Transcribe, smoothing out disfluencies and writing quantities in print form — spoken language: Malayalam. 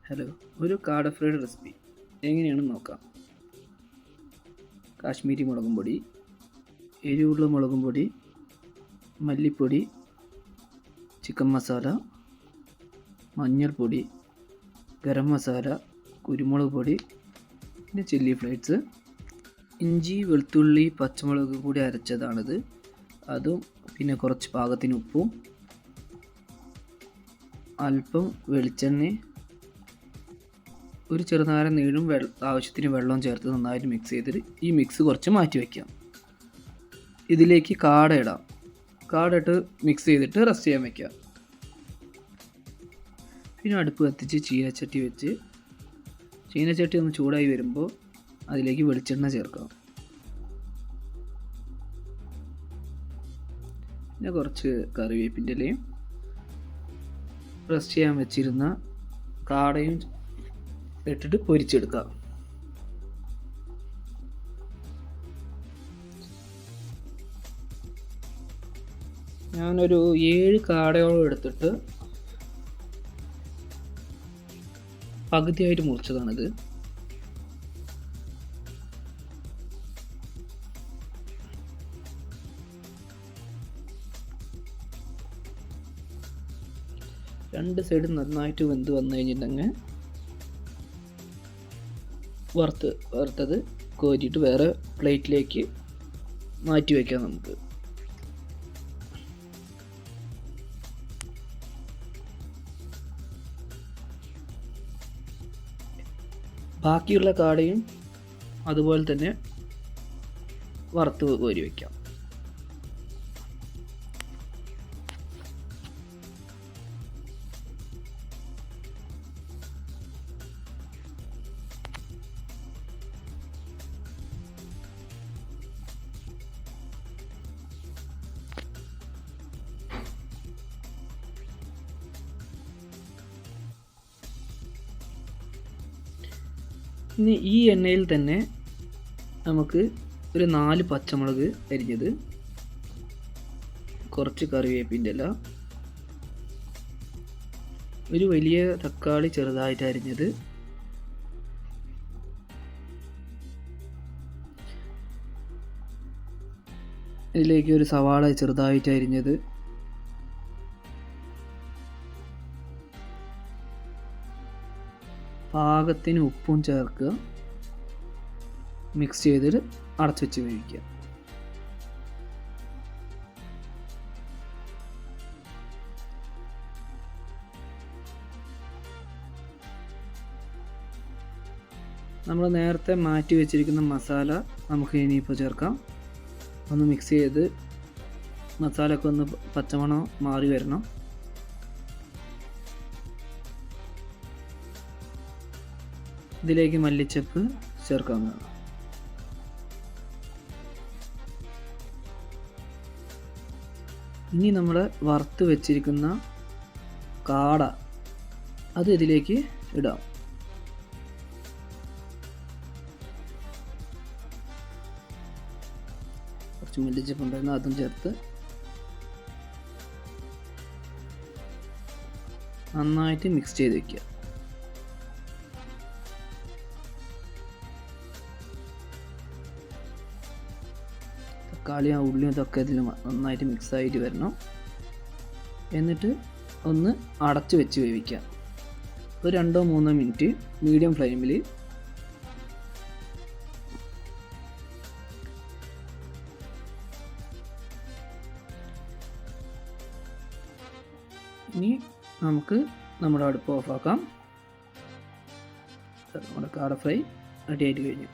ഹലോ, ഒരു കാട ഫ്രൈഡ് റെസിപ്പി എങ്ങനെയാണെന്ന് നോക്കാം. കാശ്മീരി മുളകും പൊടി, എരിവുള്ള മുളകും പൊടി, മല്ലിപ്പൊടി, ചിക്കൻ മസാല, മഞ്ഞൾപ്പൊടി, ഗരം മസാല, കുരുമുളക് പൊടി, പിന്നെ ചില്ലി ഫ്ലേക്സ്, ഇഞ്ചി വെളുത്തുള്ളി പച്ചമുളക് കൂടി അരച്ചതാണിത്. അതും പിന്നെ കുറച്ച് പാകത്തിന് ഉപ്പും അല്പം വെളിച്ചെണ്ണ, ഒരു ചെറുനാരൻ നീളും ആവശ്യത്തിന് വെള്ളം ചേർത്ത് നന്നായിട്ട് മിക്സ് ചെയ്തിട്ട് ഈ മിക്സ് കുറച്ച് മാറ്റി വയ്ക്കാം. ഇതിലേക്ക് കാട ഇടാം. കാട ഇട്ട് മിക്സ് ചെയ്തിട്ട് റെസ്റ്റ് ചെയ്യാൻ വയ്ക്കാം. പിന്നെ അടുപ്പ് കത്തിച്ച് ചീനച്ചട്ടി വെച്ച് ചീനച്ചട്ടി ഒന്ന് ചൂടായി വരുമ്പോൾ അതിലേക്ക് വെളിച്ചെണ്ണ ചേർക്കാം. പിന്നെ കുറച്ച് കറിവേപ്പിൻ്റെ ഇലയും റെസ്റ്റ് ചെയ്യാൻ വെച്ചിരുന്ന കാടയും ഇട്ടിട്ട് പൊരിച്ചെടുക്കാം. ഞാനൊരു 7 കാടയോളം എടുത്തിട്ട് പകുതിയായിട്ട് മുറിച്ചതാണിത്. രണ്ട് സൈഡും നന്നായിട്ട് വെന്ത് വന്നു കഴിഞ്ഞിട്ടുണ്ടെങ്കിൽ വറുത്തത് കോരിയിട്ട് വേറെ പ്ലേറ്റിലേക്ക് മാറ്റി വയ്ക്കാം. നമുക്ക് ബാക്കിയുള്ള കാടയും അതുപോലെ തന്നെ വറുത്ത് കോരി വയ്ക്കാം. ഇനി ഈ എണ്ണയിൽ തന്നെ നമുക്ക് ഒരു 4 പച്ചമുളക് അരിഞ്ഞത്, കുറച്ച് കറിവേപ്പിൻ്റെ ഇല, ഒരു വലിയ തക്കാളി ചെറുതായിട്ട് അരിഞ്ഞത്, ഇതിലേക്ക് ഒരു സവാള ചെറുതായിട്ട് അരിഞ്ഞത്, പാകത്തിന് ഉപ്പും ചേർക്കുക. മിക്സ് ചെയ്തിട്ട് അടച്ചു വെച്ച് വേവിക്കുക. നമ്മൾ നേരത്തെ മാറ്റി വെച്ചിരിക്കുന്ന മസാല നമുക്ക് ഇനിയിപ്പോൾ ചേർക്കാം. ഒന്ന് മിക്സ് ചെയ്ത് മസാലയൊക്കെ ഒന്ന് പച്ചമണം മാറി വരണം. ഇതിലേക്ക് മല്ലിച്ചപ്പ് ചേർക്കാവുന്നതാണ്. ഇനി നമ്മൾ വറുത്ത് വെച്ചിരിക്കുന്ന കാട അത് ഇതിലേക്ക് ഇടാം. കുറച്ച് മല്ലിച്ചപ്പ് ഉണ്ടായിരുന്നു, അതും ചേർത്ത് നന്നായിട്ട് മിക്സ് ചെയ്ത് വയ്ക്കുക. തക്കാളിയും ഉള്ളിയും ഇതൊക്കെ ഇതിൽ നന്നായിട്ട് മിക്സായിട്ട് വരണം. എന്നിട്ട് ഒന്ന് അടച്ച് വെച്ച് വേവിക്കാം. ഒരു 2-3 മിനിറ്റ് മീഡിയം ഫ്ലെയിമിൽ. ഇനി നമുക്ക് നമ്മുടെ അടുപ്പ് ഓഫാക്കാം. നമ്മുടെ കാട ഫ്രൈ റെഡി ആയിട്ട് കഴിഞ്ഞു.